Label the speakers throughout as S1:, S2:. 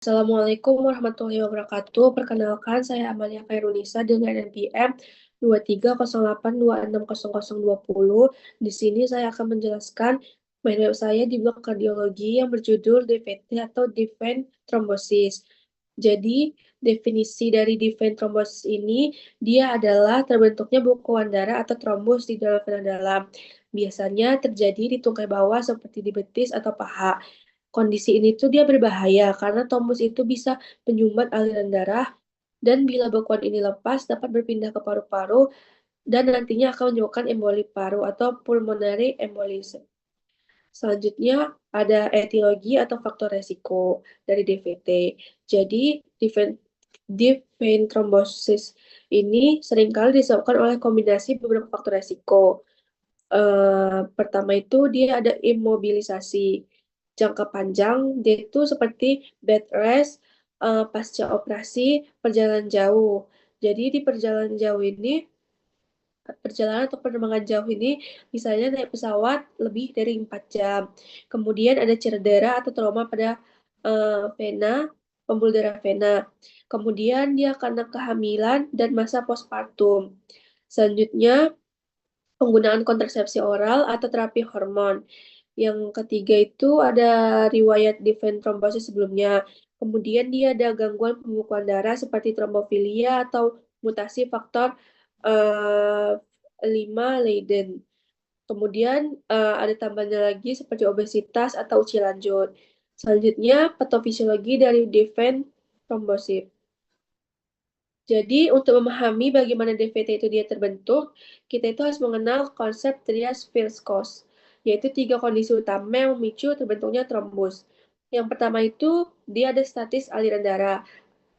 S1: Assalamualaikum warahmatullahi wabarakatuh. Perkenalkan, saya Amalia Khairunisa dengan NPM 2308260020. Di sini saya akan menjelaskan materi saya di blok kardiologi yang berjudul DVT atau Defined Thrombosis. Jadi, definisi dari Defined Thrombosis ini, dia adalah terbentuknya bekuan darah atau trombus di dalam vena dalam. Biasanya terjadi di tungkai bawah seperti di betis atau paha. Kondisi ini tuh dia berbahaya karena trombus itu bisa menyumbat aliran darah dan bila bekuan ini lepas dapat berpindah ke paru-paru dan nantinya akan menyebabkan emboli paru atau pulmonary embolism. Selanjutnya ada etiologi atau faktor resiko dari DVT. Jadi deep vein thrombosis ini seringkali disebabkan oleh kombinasi beberapa faktor resiko. Pertama itu dia ada imobilisasi jangka panjang, dia itu seperti bed rest, pasca operasi, perjalanan jauh. Jadi di perjalanan jauh ini, perjalanan atau penerbangan jauh ini, misalnya naik pesawat lebih dari 4 jam. Kemudian ada cedera atau trauma pada vena, pembuluh darah vena. Kemudian dia karena kehamilan dan masa postpartum. Selanjutnya, penggunaan kontrasepsi oral atau terapi hormon. Yang ketiga itu ada riwayat defense trombosis sebelumnya. Kemudian dia ada gangguan pembekuan darah seperti trombofilia atau mutasi faktor eh, 5 Leiden. Kemudian ada tambahannya lagi seperti obesitas atau usia lanjut. Selanjutnya, patofisiologi dari defense trombosis. Jadi, untuk memahami bagaimana DVT itu dia terbentuk, kita itu harus mengenal konsep Trias-Wills-Cause, yaitu tiga kondisi utama yang memicu terbentuknya trombus. Yang pertama itu, dia ada statis aliran darah,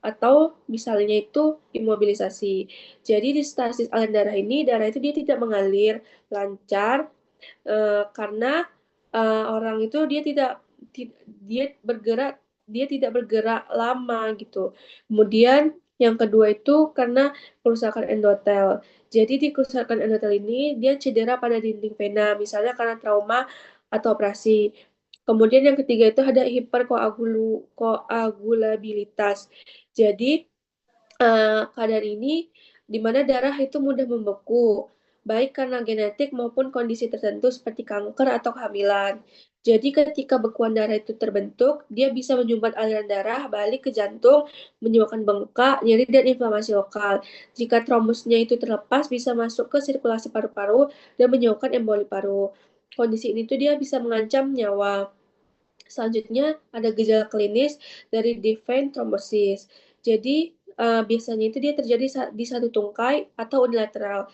S1: atau misalnya itu imobilisasi. Jadi, di stasis aliran darah ini, darah itu dia tidak mengalir lancar, karena orang itu dia bergerak dia tidak bergerak lama gitu. Kemudian yang kedua itu karena kerusakan endotel. Jadi di kerusakan endotel ini dia cedera pada dinding vena, misalnya karena trauma atau operasi. Kemudian yang ketiga itu ada hiperkoagulabilitas. Jadi keadaan ini di mana darah itu mudah membeku, baik karena genetik maupun kondisi tertentu seperti kanker atau kehamilan. Jadi ketika bekuan darah itu terbentuk, dia bisa menyumbat aliran darah balik ke jantung, menyebabkan bengkak, nyeri, dan inflamasi lokal. Jika trombusnya itu terlepas, bisa masuk ke sirkulasi paru-paru dan menyebabkan emboli paru. Kondisi ini tuh dia bisa mengancam nyawa. Selanjutnya ada gejala klinis dari defined thrombosis. Jadi biasanya itu dia terjadi di satu tungkai atau unilateral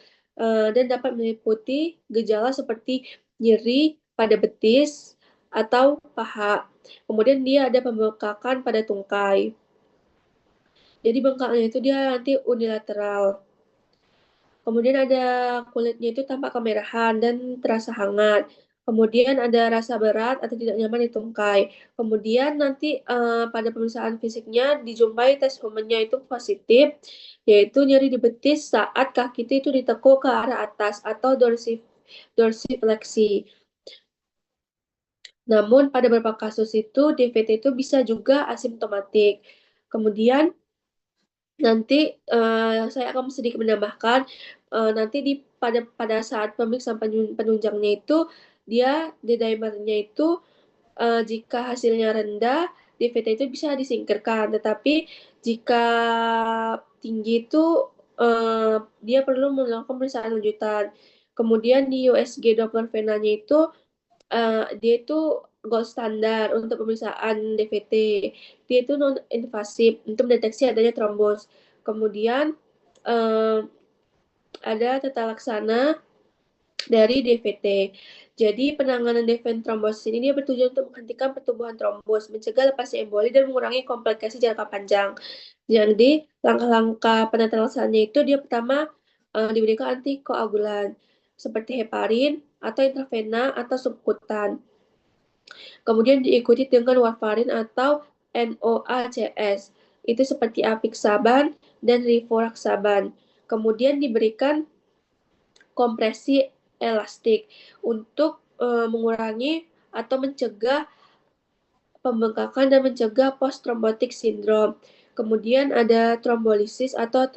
S1: dan dapat meliputi gejala seperti nyeri pada betis atau paha. Kemudian dia ada pembengkakan pada tungkai. Jadi bengkaknya itu dia nanti unilateral. Kemudian ada kulitnya itu tampak kemerahan dan terasa hangat. Kemudian ada rasa berat atau tidak nyaman di tungkai. Kemudian nanti pada pemeriksaan fisiknya dijumpai tes humannya itu positif, yaitu nyeri di betis saat kaki itu ditekuk ke arah atas atau dorsifleksi. Namun pada beberapa kasus itu DVT itu bisa juga asimptomatik. Kemudian nanti saya akan sedikit menambahkan nanti pada saat pemeriksaan penunjangnya itu dia D-dimernya itu jika hasilnya rendah DVT itu bisa disingkirkan, tetapi jika tinggi itu dia perlu melakukan pemeriksaan lanjutan. Kemudian di USG Doppler venanya itu dia itu gold standar untuk pemeriksaan DVT. Dia itu non invasif untuk mendeteksi adanya trombos. Kemudian eh, ada tata laksana dari DVT. Jadi penanganan defense trombosis ini dia bertujuan untuk menghentikan pertumbuhan trombos, mencegah lepasnya emboli dan mengurangi komplikasi jangka panjang. Jadi langkah-langkah penata laksananya itu dia pertama diberikan antikoagulan seperti heparin atau intravena atau subkutan. Kemudian diikuti dengan warfarin atau NOACS. Itu seperti apixaban dan rivaroxaban. Kemudian diberikan kompresi elastik untuk mengurangi atau mencegah pembengkakan dan mencegah post-thrombotic syndrome. Kemudian ada trombolisis atau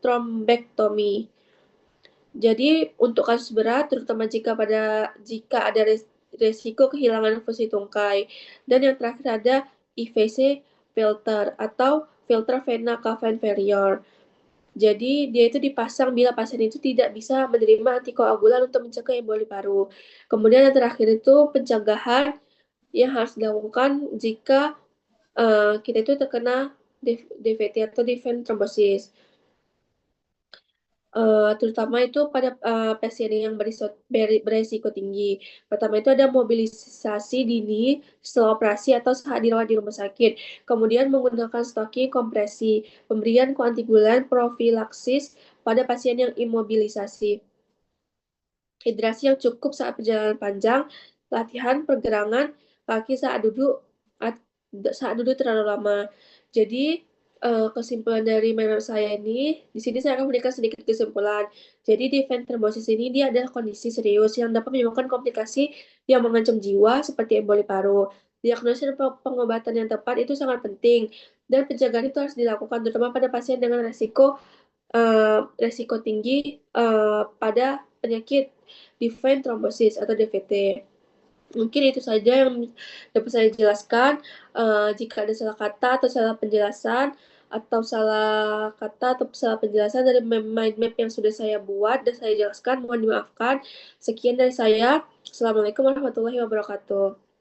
S1: trombektomi. Jadi untuk kasus berat, terutama jika ada resiko kehilangan fungsi tungkai. Dan yang terakhir ada IVC filter atau filter vena cava inferior. Jadi dia itu dipasang bila pasien itu tidak bisa menerima antikoagulan untuk mencegah emboli paru. Kemudian yang terakhir itu pencegahan yang harus dilakukan jika kita itu terkena DVT atau deep vein thrombosis. Terutama itu pada pasien yang beresiko tinggi. Pertama itu ada mobilisasi dini setelah operasi atau saat dirawat di rumah sakit. Kemudian menggunakan stocking kompresi, pemberian koantigulan, profilaksis pada pasien yang imobilisasi. Hidrasi yang cukup saat perjalanan panjang, latihan pergerangan kaki saat duduk terlalu lama. Jadi kesimpulan dari menurut saya ini, di sini saya akan memberikan sedikit kesimpulan. Jadi di thrombosis ini dia adalah kondisi serius yang dapat menyebabkan komplikasi yang mengancam jiwa seperti emboli paru. Diagnosis dan pengobatan yang tepat itu sangat penting dan pencegahan itu harus dilakukan terutama pada pasien dengan resiko tinggi pada penyakit deep vein thrombosis atau DVT. Mungkin itu saja yang dapat saya jelaskan. Jika ada salah kata atau salah penjelasan dari mind map yang sudah saya buat dan saya jelaskan, mohon dimaafkan. Sekian dari saya. Assalamualaikum warahmatullahi wabarakatuh.